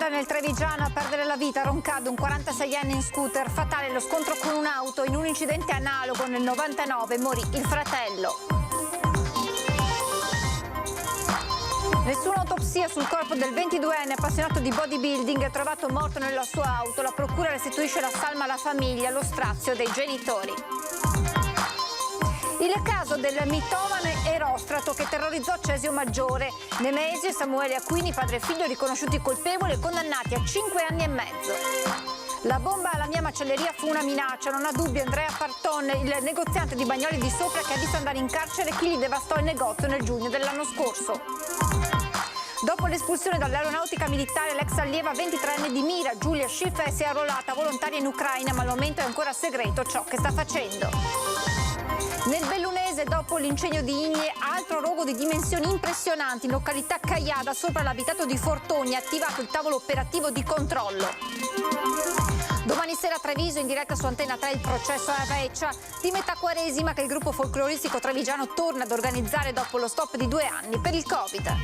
strada nel Trevigiano a perdere la vita Roncade, un 46enne in scooter. Fatale lo scontro con un'auto. In un incidente analogo nel 99 morì il fratello. Nessuna autopsia sul corpo del 22enne appassionato di bodybuilding trovato morto nella sua auto. La procura restituisce la salma alla famiglia, lo strazio dei genitori. Il caso del mitomane Erostrato che terrorizzò Cesio Maggiore. Nemesio e Samuele Acquini, padre e figlio, riconosciuti colpevoli e condannati a 5 anni e mezzo. La bomba alla mia macelleria fu una minaccia, non ha dubbio Andrea Parton, il negoziante di Bagnoli di Sopra che ha visto andare in carcere chi gli devastò il negozio nel giugno dell'anno scorso. Dopo l'espulsione dall'aeronautica militare, l'ex allieva 23enne di Mira, Giulia Schiff, si è arruolata volontaria in Ucraina, ma al momento è ancora segreto ciò che sta facendo. Nel Bellunese, dopo l'incendio di Igne, altro rogo di dimensioni impressionanti in località Caiada, sopra l'abitato di Fortoni, attivato il tavolo operativo di controllo. Domani sera a Treviso, in diretta su Antenna 3, il processo a Reccia di metà quaresima che il gruppo folcloristico trevigiano torna ad organizzare dopo lo stop di 2 anni per il Covid.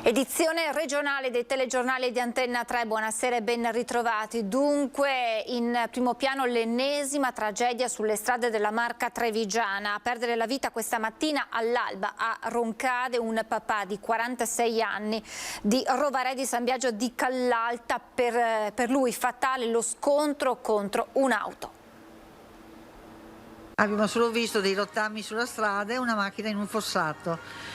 Edizione regionale dei telegiornali di Antenna 3, buonasera e ben ritrovati. Dunque in primo piano l'ennesima tragedia sulle strade della Marca trevigiana. A perdere la vita questa mattina all'alba a Roncade un papà di 46 anni di Rovarè di San Biagio di Callalta. Per lui fatale lo scontro contro un'auto. Abbiamo solo visto dei rottami sulla strada e una macchina in un fossato.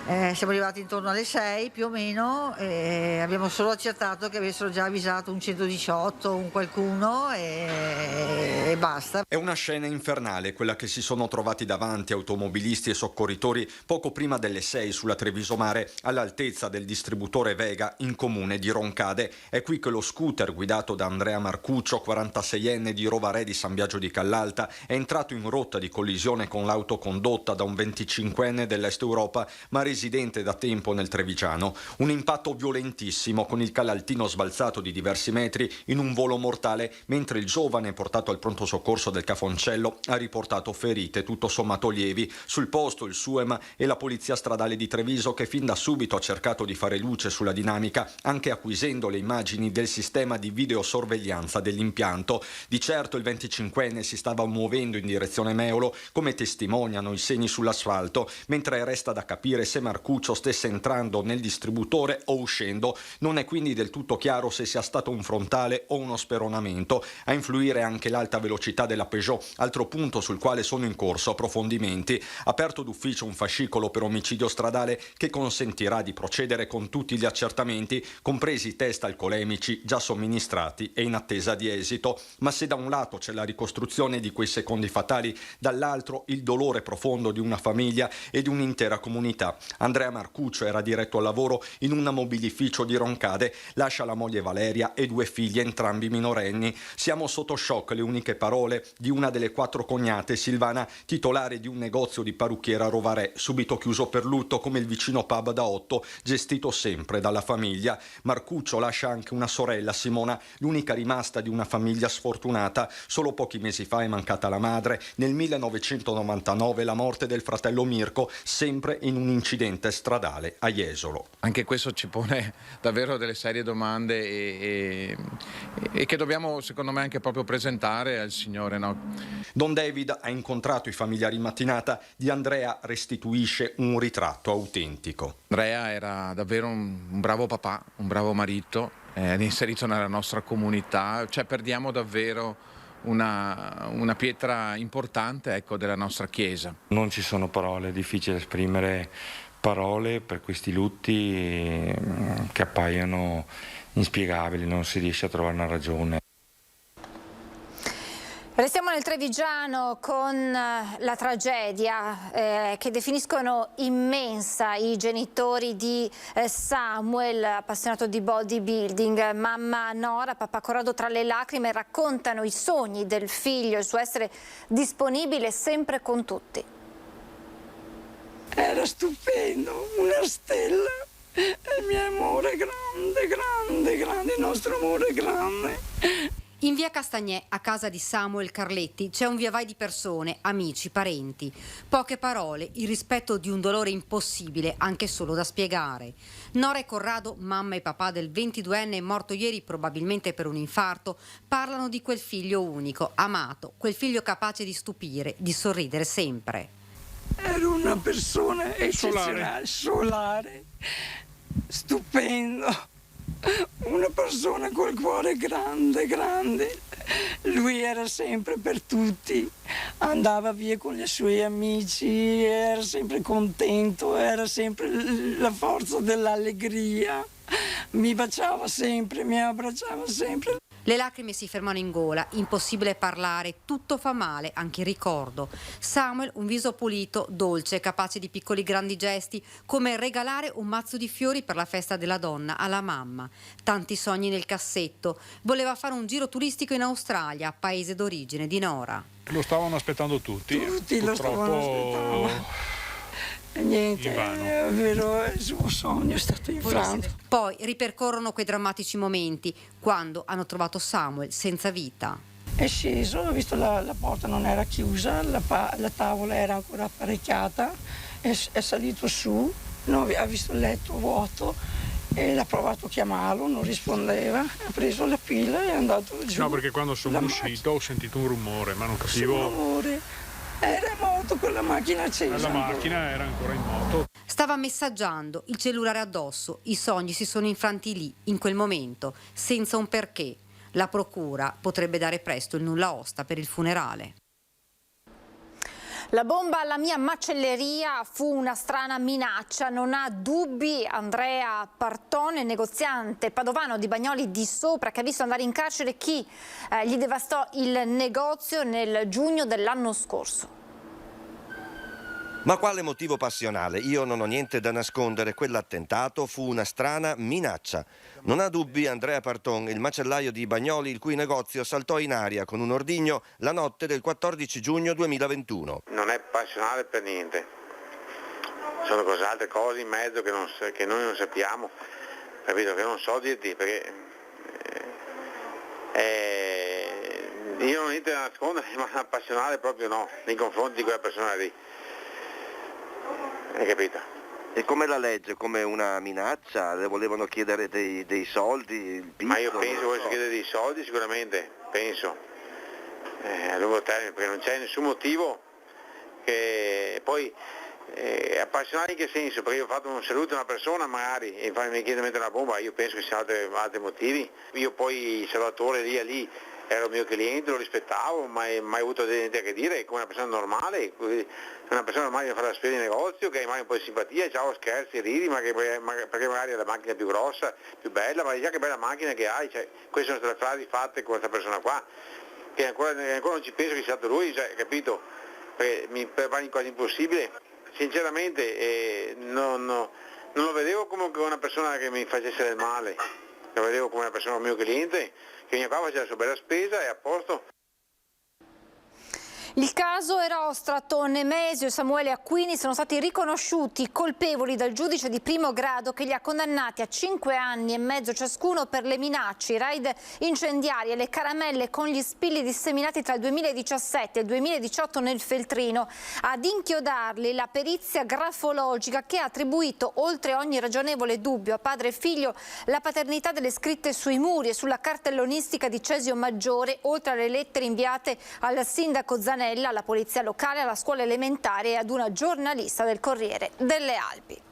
Siamo arrivati intorno alle 6 più o meno e abbiamo solo accertato che avessero già avvisato un 118, un qualcuno e basta. È una scena infernale quella che si sono trovati davanti automobilisti e soccorritori poco prima delle 6 sulla Treviso Mare all'altezza del distributore Vega in comune di Roncade. È qui che lo scooter guidato da Andrea Marcuccio, 46enne di Rovarè di San Biagio di Callalta, è entrato in rotta di collisione con l'auto condotta da un 25enne dell'Est Europa ma residente da tempo nel Trevigiano. Un impatto violentissimo con il calaltino sbalzato di diversi metri in un volo mortale, mentre il giovane portato al pronto soccorso del Cafoncello ha riportato ferite tutto sommato lievi. Sul posto il SUEM e la Polizia Stradale di Treviso che fin da subito ha cercato di fare luce sulla dinamica, anche acquisendo le immagini del sistema di videosorveglianza dell'impianto. Di certo il 25enne si stava muovendo in direzione Meolo, come testimoniano i segni sull'asfalto, mentre resta da capire se Marcuccio stesse entrando nel distributore o uscendo. Non è quindi del tutto chiaro se sia stato un frontale o uno speronamento. A influire anche l'alta velocità della Peugeot, altro punto sul quale sono in corso approfondimenti. Aperto d'ufficio un fascicolo per omicidio stradale che consentirà di procedere con tutti gli accertamenti, compresi i test alcolemici già somministrati e in attesa di esito. Ma se da un lato c'è la ricostruzione di quei secondi fatali, dall'altro il dolore profondo di una famiglia e di un'intera comunità. Andrea Marcuccio era diretto al lavoro in un mobilificio di Roncade, lascia la moglie Valeria e 2 figli, entrambi minorenni. Siamo sotto shock, le uniche parole di una delle 4 cognate, Silvana, titolare di un negozio di parrucchiera a Rovarè, subito chiuso per lutto come il vicino pub da 8, gestito sempre dalla famiglia. Marcuccio lascia anche una sorella, Simona, l'unica rimasta di una famiglia sfortunata. Solo pochi mesi fa è mancata la madre, nel 1999 la morte del fratello Mirko, sempre in un incidente stradale a Jesolo. Anche questo ci pone davvero delle serie domande e che dobbiamo secondo me anche proprio presentare al Signore, no? Don David ha incontrato i familiari in mattinata. Di Andrea restituisce un ritratto autentico. Andrea era davvero un bravo papà, un bravo marito, inserito nella nostra comunità, cioè perdiamo davvero una pietra importante, ecco, della nostra Chiesa. Non ci sono parole, è difficile esprimere parole per questi lutti che appaiono inspiegabili, non si riesce a trovare una ragione. Restiamo nel Trevigiano con la tragedia che definiscono immensa i genitori di Samuel, appassionato di bodybuilding. Mamma Nora, papà Corrado tra le lacrime raccontano i sogni del figlio, il suo essere disponibile sempre con tutti. Era stupendo, una stella, il mio amore grande, grande, grande, il nostro amore grande. In via Castagnè, a casa di Samuel Carletti, c'è un viavai di persone, amici, parenti. Poche parole, il rispetto di un dolore impossibile, anche solo da spiegare. Nora e Corrado, mamma e papà del 22enne morto ieri probabilmente per un infarto, parlano di quel figlio unico, amato, quel figlio capace di stupire, di sorridere sempre. Era una persona eccezionale, solare, stupendo. Una persona col cuore grande, grande. Lui era sempre per tutti, andava via con i suoi amici, era sempre contento, era sempre la forza dell'allegria. Mi baciava sempre, mi abbracciava sempre. Le lacrime si fermano in gola, impossibile parlare, tutto fa male, anche il ricordo. Samuel, un viso pulito, dolce, capace di piccoli grandi gesti, come regalare un mazzo di fiori per la festa della donna alla mamma. Tanti sogni nel cassetto. Voleva fare un giro turistico in Australia, paese d'origine di Nora. Lo stavano aspettando tutti. Tutti lo stavano aspettando. E niente, è vero, il suo sogno è stato infranto. Poi ripercorrono quei drammatici momenti, quando hanno trovato Samuel senza vita. È sceso, ha visto la porta non era chiusa, la tavola era ancora apparecchiata, è salito su, ha visto il letto vuoto e l'ha provato a chiamarlo, non rispondeva, ha preso la pila e è andato giù. No, perché quando sono uscito ho sentito un rumore, ma non capivo. Un rumore. Era in moto con la macchina accesa. La macchina era ancora in moto. Stava messaggiando, il cellulare addosso, i sogni si sono infranti lì, in quel momento, senza un perché. La procura potrebbe dare presto il nulla osta per il funerale. La bomba alla mia macelleria fu una strana minaccia, non ha dubbi Andrea Partone, negoziante padovano di Bagnoli di Sopra, che ha visto andare in carcere chi gli devastò il negozio nel giugno dell'anno scorso. Ma quale motivo passionale? Io non ho niente da nascondere, quell'attentato fu una strana minaccia. Non ha dubbi Andrea Parton, il macellaio di Bagnoli, il cui negozio saltò in aria con un ordigno la notte del 14 giugno 2021. Non è passionale per niente, sono altre cose in mezzo che noi non sappiamo, capito? Che non so dirti, perché io non ho niente da nascondere, ma passionale proprio no, nei confronti di quella persona lì. Hai capito? E come la legge? Come una minaccia? Le volevano chiedere dei soldi? Ma io penso che volesse chiedere dei soldi sicuramente, penso, a lungo termine, perché non c'è nessun motivo che poi appassionati in che senso? Perché io ho fatto un saluto a una persona magari e mi chiede di mettere una bomba, io penso che siano altri motivi. Io poi il salvatore lì era un mio cliente, lo rispettavo, mai avuto niente a che dire, come una persona normale, una persona normale che fa la spesa di negozio, che hai mai un po' di simpatia, ciao, scherzi, ridi, perché magari è la macchina più grossa, più bella, ma già che bella macchina che hai, cioè, queste sono state frasi fatte con questa persona qua, che ancora non ci penso che sia stato lui, cioè, capito? Perché mi pare quasi impossibile, sinceramente non lo vedevo come una persona che mi facesse del male, lo vedevo come una persona, un mio cliente, che veniva qua, faceva la sua bella spesa e a posto. Il caso Erostrato, Nemesio e Samuele Acquini sono stati riconosciuti colpevoli dal giudice di primo grado che li ha condannati a 5 anni e mezzo ciascuno per le minacce, i raid incendiari e le caramelle con gli spilli disseminati tra il 2017 e il 2018 nel Feltrino. Ad inchiodarli la perizia grafologica che ha attribuito oltre ogni ragionevole dubbio a padre e figlio la paternità delle scritte sui muri e sulla cartellonistica di Cesio Maggiore, oltre alle lettere inviate al sindaco Zanelli, alla polizia locale, alla scuola elementare e ad una giornalista del Corriere delle Alpi.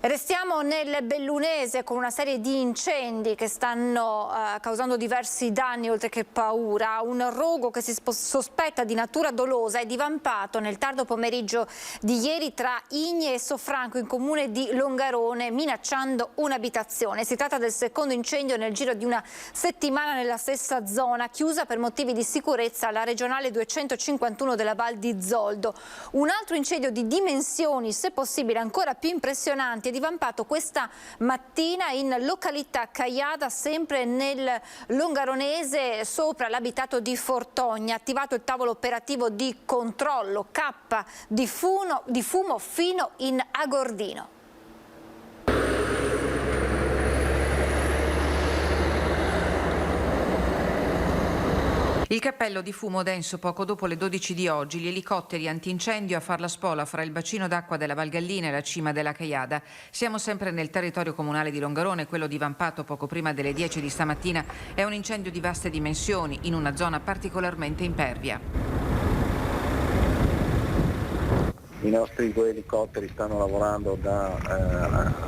Restiamo nel Bellunese con una serie di incendi che stanno causando diversi danni oltre che paura. Un rogo che si sospetta di natura dolosa è divampato nel tardo pomeriggio di ieri tra Igne e Sofranco in comune di Longarone, minacciando un'abitazione. Si tratta del secondo incendio nel giro di una settimana nella stessa zona, chiusa per motivi di sicurezza la regionale 251 della Val di Zoldo. Un altro incendio di dimensioni, se possibile ancora più impressionanti, è divampato questa mattina in località Caiada, sempre nel Longaronese, sopra l'abitato di Fortogna. Attivato il tavolo operativo di controllo, cappa di fumo fino in Agordino. Il cappello di fumo denso poco dopo le 12 di oggi, gli elicotteri antincendio a far la spola fra il bacino d'acqua della Val Gallina e la cima della Caiada. Siamo sempre nel territorio comunale di Longarone, quello divampato poco prima delle 10 di stamattina è un incendio di vaste dimensioni in una zona particolarmente impervia. I nostri 2 elicotteri stanno lavorando da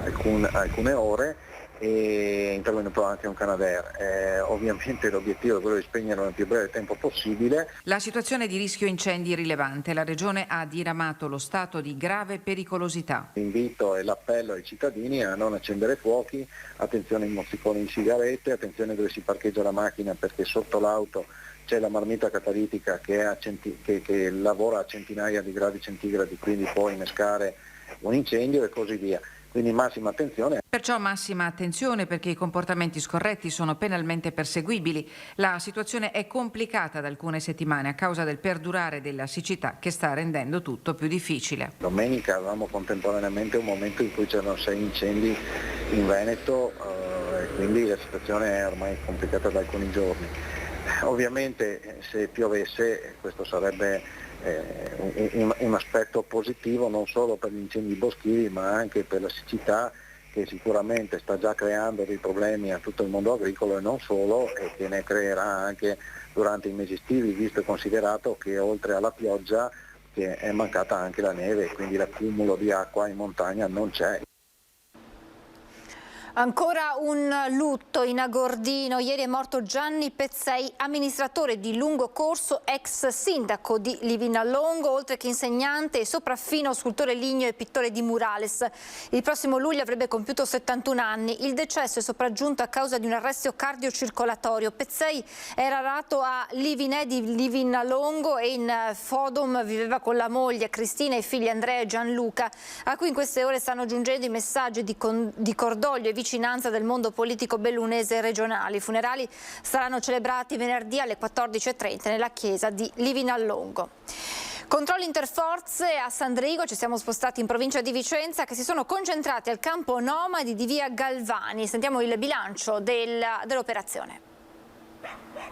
alcune ore e intervenuto anche un Canadair. Ovviamente l'obiettivo è quello di spegnere nel più breve tempo possibile. La situazione di rischio incendi è rilevante. La Regione ha diramato lo stato di grave pericolosità. L'invito e l'appello ai cittadini a non accendere fuochi, attenzione ai mozziconi di sigarette, attenzione dove si parcheggia la macchina perché sotto l'auto c'è la marmita catalitica che lavora a centinaia di gradi centigradi, quindi può innescare un incendio e così via. Quindi massima attenzione. Perciò massima attenzione perché i comportamenti scorretti sono penalmente perseguibili. La situazione è complicata da alcune settimane a causa del perdurare della siccità che sta rendendo tutto più difficile. Domenica avevamo contemporaneamente un momento in cui c'erano 6 incendi in Veneto e quindi la situazione è ormai complicata da alcuni giorni. Ovviamente se piovesse questo sarebbe un aspetto positivo non solo per gli incendi boschivi ma anche per la siccità, che sicuramente sta già creando dei problemi a tutto il mondo agricolo e non solo, e che ne creerà anche durante i mesi estivi, visto e considerato che oltre alla pioggia che è mancata anche la neve, quindi l'accumulo di acqua in montagna non c'è. Ancora un lutto in Agordino. Ieri è morto Gianni Pezzei, amministratore di Lungo Corso, ex sindaco di Livinallongo, oltre che insegnante e sopraffino scultore ligneo e pittore di murales. Il prossimo luglio avrebbe compiuto 71 anni. Il decesso è sopraggiunto a causa di un arresto cardiocircolatorio. Pezzei era nato a Livinè di Livinallongo e in Fodom viveva con la moglie Cristina e i figli Andrea e Gianluca, a cui in queste ore stanno giungendo i messaggi di cordoglio e vicinanza del mondo politico bellunese e regionali. I funerali saranno celebrati venerdì alle 14:30 nella chiesa di Livinallongo. Controlli interforze a Sandrigo, ci siamo spostati in provincia di Vicenza, che si sono concentrati al campo nomadi di via Galvani. Sentiamo il bilancio dell'operazione.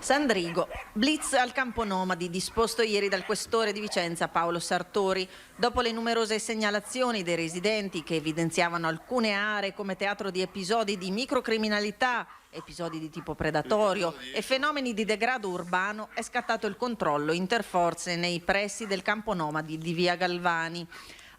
Sandrigo, blitz al campo nomadi disposto ieri dal questore di Vicenza Paolo Sartori. Dopo le numerose segnalazioni dei residenti che evidenziavano alcune aree come teatro di episodi di microcriminalità, episodi di tipo predatorio e fenomeni di degrado urbano, è scattato il controllo interforze nei pressi del campo nomadi di via Galvani.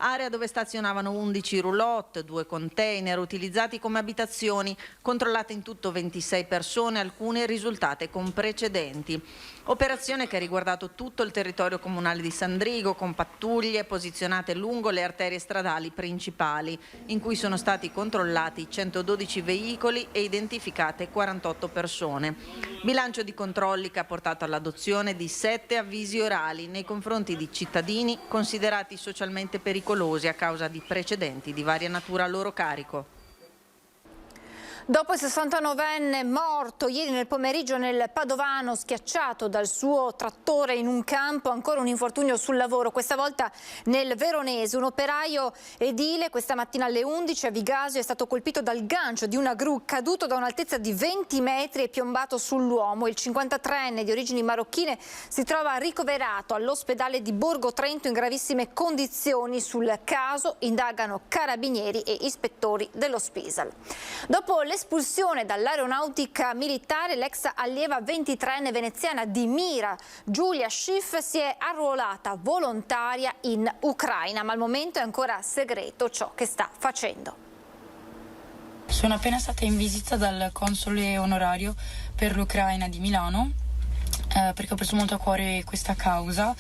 Area dove stazionavano 11 roulotte, 2 container utilizzati come abitazioni, controllate in tutto 26 persone, alcune risultate con precedenti. Operazione che ha riguardato tutto il territorio comunale di Sandrigo, con pattuglie posizionate lungo le arterie stradali principali, in cui sono stati controllati 112 veicoli e identificate 48 persone. Bilancio di controlli che ha portato all'adozione di 7 avvisi orali nei confronti di cittadini considerati socialmente pericolosi a causa di precedenti di varia natura a loro carico. Dopo il 69enne morto ieri nel pomeriggio nel Padovano, schiacciato dal suo trattore in un campo, ancora un infortunio sul lavoro, questa volta nel Veronese. Un operaio edile questa mattina alle 11 a Vigasio è stato colpito dal gancio di una gru, caduto da un'altezza di 20 metri e piombato sull'uomo. Il 53enne di origini marocchine si trova ricoverato all'ospedale di Borgo Trento in gravissime condizioni. Sul caso indagano carabinieri e ispettori dello Spisal. Dopo l'espulsione dall'aeronautica militare, l'ex allieva 23enne veneziana di Mira, Giulia Schiff, si è arruolata volontaria in Ucraina, ma al momento è ancora segreto ciò che sta facendo. Sono appena stata in visita dal console onorario per l'Ucraina di Milano, perché ho preso molto a cuore questa causa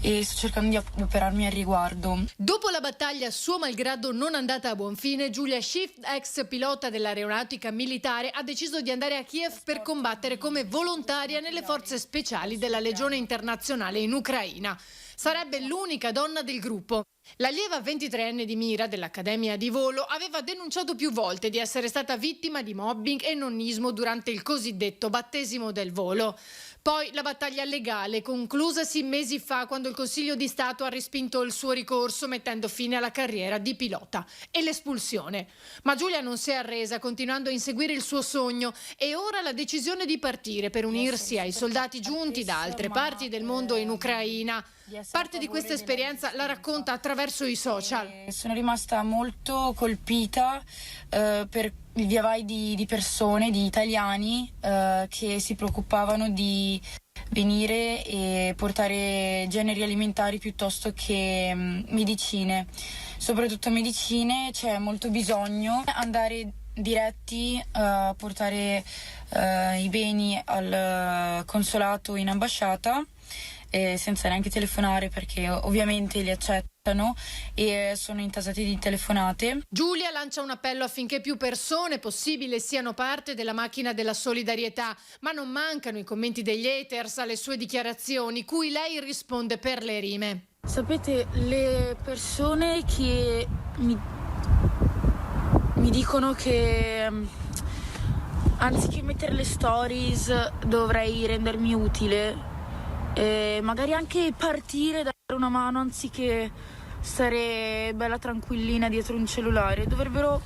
e sto cercando di adoperarmi al riguardo. Dopo la battaglia suo malgrado non andata a buon fine, Giulia Schiff, ex pilota dell'aeronautica militare, ha deciso di andare a Kiev per combattere come volontaria nelle forze speciali della Legione Internazionale in Ucraina. Sarebbe l'unica donna del gruppo. L'allieva 23enne di Mira dell'Accademia di Volo aveva denunciato più volte di essere stata vittima di mobbing e nonnismo durante il cosiddetto battesimo del volo. Poi la battaglia legale, conclusasi mesi fa quando il Consiglio di Stato ha respinto il suo ricorso mettendo fine alla carriera di pilota e l'espulsione. Ma Giulia non si è arresa, continuando a inseguire il suo sogno, e ora la decisione di partire per unirsi ai soldati giunti da altre parti del mondo in Ucraina. Parte di questa esperienza la racconta attraverso i social. Sono rimasta molto colpita per il via vai di persone, di italiani che si preoccupavano di venire e portare generi alimentari piuttosto che medicine. Soprattutto medicine, c'è molto bisogno. Andare diretti a portare i beni al consolato in ambasciata, senza neanche telefonare, perché ovviamente li accettano e sono intasati di telefonate. Giulia lancia un appello affinché più persone possibile siano parte della macchina della solidarietà, ma non mancano i commenti degli haters alle sue dichiarazioni, cui lei risponde per le rime. Sapete, le persone che mi dicono che anziché mettere le stories dovrei rendermi utile, magari anche partire, dare una mano anziché stare bella tranquillina dietro un cellulare, dovrebbero,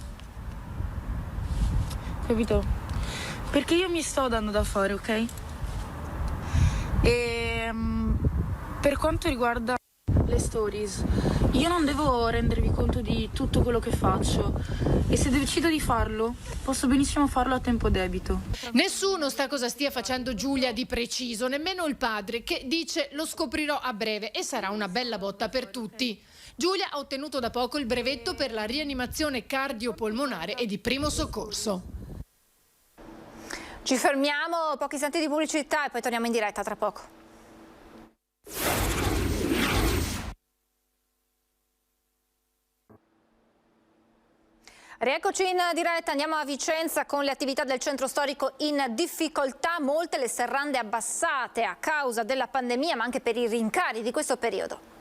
capito? Perché io mi sto dando da fare, ok? E per quanto riguarda le stories, io non devo rendervi conto di tutto quello che faccio, e se decido di farlo posso benissimo farlo a tempo debito. Nessuno sa cosa stia facendo Giulia di preciso, nemmeno il padre, che dice: lo scoprirò a breve e sarà una bella botta per tutti. Giulia ha ottenuto da poco il brevetto per la rianimazione cardiopolmonare e di primo soccorso. Ci fermiamo, pochi istanti di pubblicità e poi torniamo in diretta tra poco. Rieccoci in diretta, andiamo a Vicenza con le attività del centro storico in difficoltà, molte le serrande abbassate a causa della pandemia, ma anche per i rincari di questo periodo.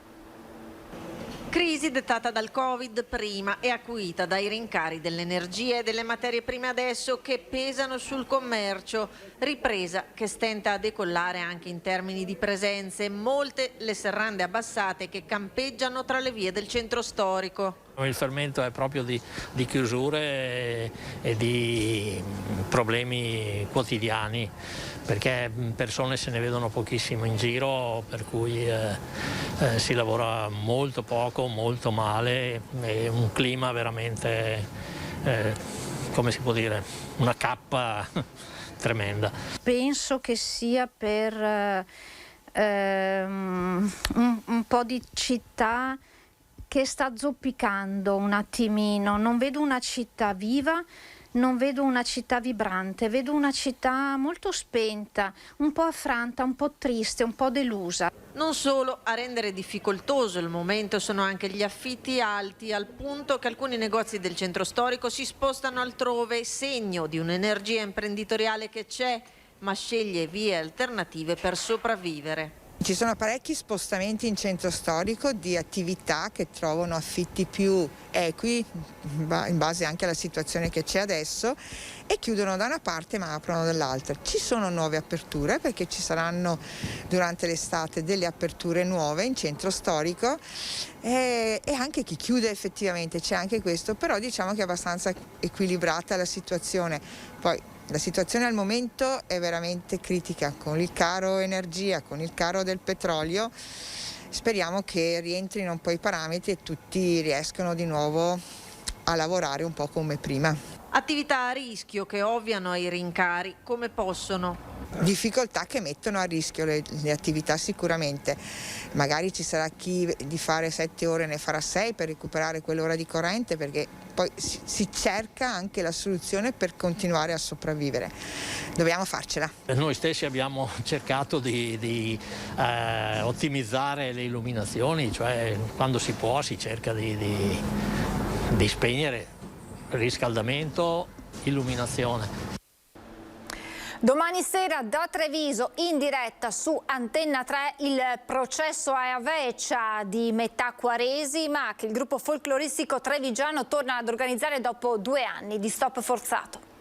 Crisi dettata dal Covid prima e acuita dai rincari dell'energia e delle materie prime adesso, che pesano sul commercio. Ripresa che stenta a decollare anche in termini di presenze. Molte le serrande abbassate che campeggiano tra le vie del centro storico. Il fermento è proprio di chiusure e di problemi quotidiani, perché persone se ne vedono pochissimo in giro, per cui si lavora molto poco, molto male, e un clima veramente, come si può dire, una cappa tremenda. Penso che sia per un po' di città che sta zoppicando un attimino. Non vedo una città viva, non vedo una città vibrante, vedo una città molto spenta, un po' affranta, un po' triste, un po' delusa. Non solo, a rendere difficoltoso il momento sono anche gli affitti alti, al punto che alcuni negozi del centro storico si spostano altrove, segno di un'energia imprenditoriale che c'è, ma sceglie vie alternative per sopravvivere. Ci sono parecchi spostamenti in centro storico di attività che trovano affitti più equi in base anche alla situazione che c'è adesso, e chiudono da una parte ma aprono dall'altra. Ci sono nuove aperture, perché ci saranno durante l'estate delle aperture nuove in centro storico, e anche chi chiude effettivamente, c'è anche questo, però diciamo che è abbastanza equilibrata la situazione. Poi la situazione al momento è veramente critica, con il caro energia, con il caro del petrolio. Speriamo che rientrino un po' i parametri e tutti riescano di nuovo a lavorare un po' come prima. Attività a rischio che ovviano ai rincari come possono. Difficoltà che mettono a rischio le attività sicuramente. Magari ci sarà chi di fare 7 ore ne farà 6 per recuperare quell'ora di corrente, perché poi si cerca anche la soluzione per continuare a sopravvivere. Dobbiamo farcela. Noi stessi abbiamo cercato di ottimizzare le illuminazioni, cioè quando si può si cerca di spegnere riscaldamento, illuminazione. Domani sera da Treviso in diretta su Antenna 3 il processo a Avecia di metà Quaresima che il gruppo folcloristico trevigiano torna ad organizzare dopo 2 anni di stop forzato.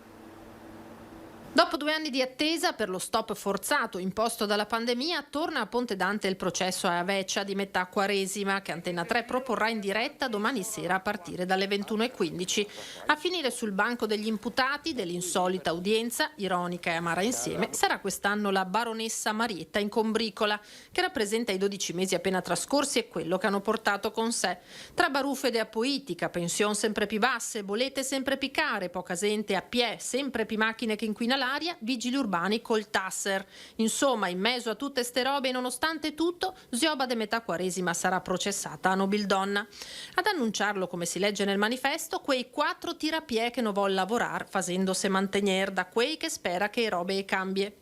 Dopo 2 anni di attesa per lo stop forzato imposto dalla pandemia, torna a Ponte Dante il processo a Avecia di metà Quaresima che Antenna 3 proporrà in diretta domani sera a partire dalle 21:15. A finire sul banco degli imputati dell'insolita udienza, ironica e amara insieme, sarà quest'anno la baronessa Marietta in combricola, che rappresenta i 12 mesi appena trascorsi e quello che hanno portato con sé. Tra baruffe ed apoitica, pensioni sempre più basse, bolette sempre più care, poca gente a piè, sempre più macchine che inquinano l'aria, vigili urbani col tasser. Insomma, in mezzo a tutte ste robe e nonostante tutto, Zioba de metà Quaresima sarà processata a nobildonna. Ad annunciarlo, come si legge nel manifesto, quei 4 tirapiè che non vuol lavorare facendose mantenere da quei che spera che robe cambie.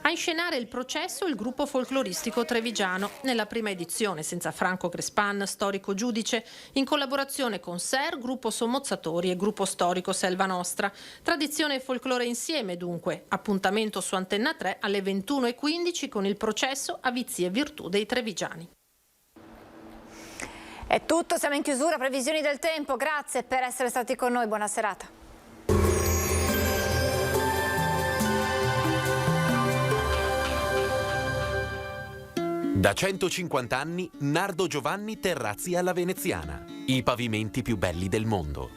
A inscenare il processo il gruppo folcloristico trevigiano, nella prima edizione senza Franco Crespan, storico giudice, in collaborazione con SER, gruppo Sommozzatori e gruppo storico Selva Nostra. Tradizione e folklore insieme dunque, appuntamento su Antenna 3 alle 21:15 con il processo a Vizi e Virtù dei trevigiani. È tutto, siamo in chiusura, previsioni del tempo, grazie per essere stati con noi, buona serata. Da 150 anni Nardo Giovanni Terrazzi alla Veneziana, i pavimenti più belli del mondo.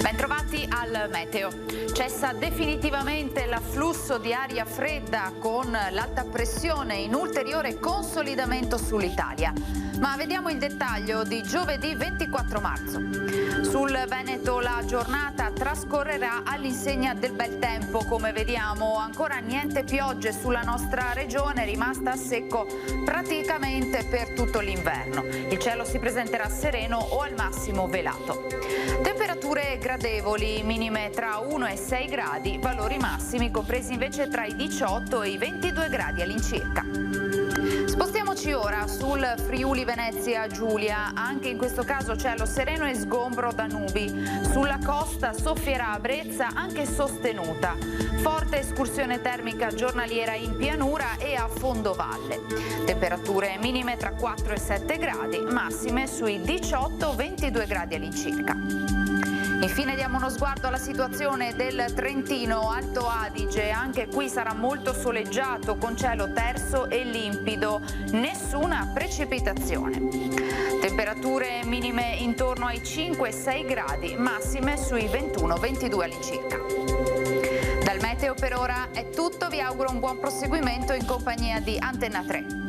Bentrovati al meteo. Cessa definitivamente l'afflusso di aria fredda con l'alta pressione in ulteriore consolidamento sull'Italia. Ma vediamo il dettaglio di giovedì 24 marzo. Sul Veneto la giornata trascorrerà all'insegna del bel tempo, come vediamo. Ancora niente piogge sulla nostra regione, rimasta a secco praticamente per tutto l'inverno. Il cielo si presenterà sereno o al massimo velato. Temperature gradevoli, minime tra 1 e 6 gradi, valori massimi compresi invece tra i 18 e i 22 gradi all'incirca. Spostiamoci ora sul Friuli Venezia Giulia, anche in questo caso cielo sereno e sgombro da nubi. Sulla costa soffierà a brezza anche sostenuta. Forte escursione termica giornaliera in pianura e a fondovalle. Temperature minime tra 4 e 7 gradi, massime sui 18-22 gradi all'incirca. Infine diamo uno sguardo alla situazione del Trentino Alto Adige, anche qui sarà molto soleggiato con cielo terso e limpido, nessuna precipitazione. Temperature minime intorno ai 5-6 gradi, massime sui 21-22 all'incirca. Dal meteo per ora è tutto, vi auguro un buon proseguimento in compagnia di Antenna 3.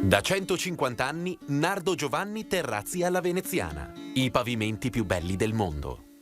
Da 150 anni Nardo Giovanni Terrazzi alla Veneziana, i pavimenti più belli del mondo.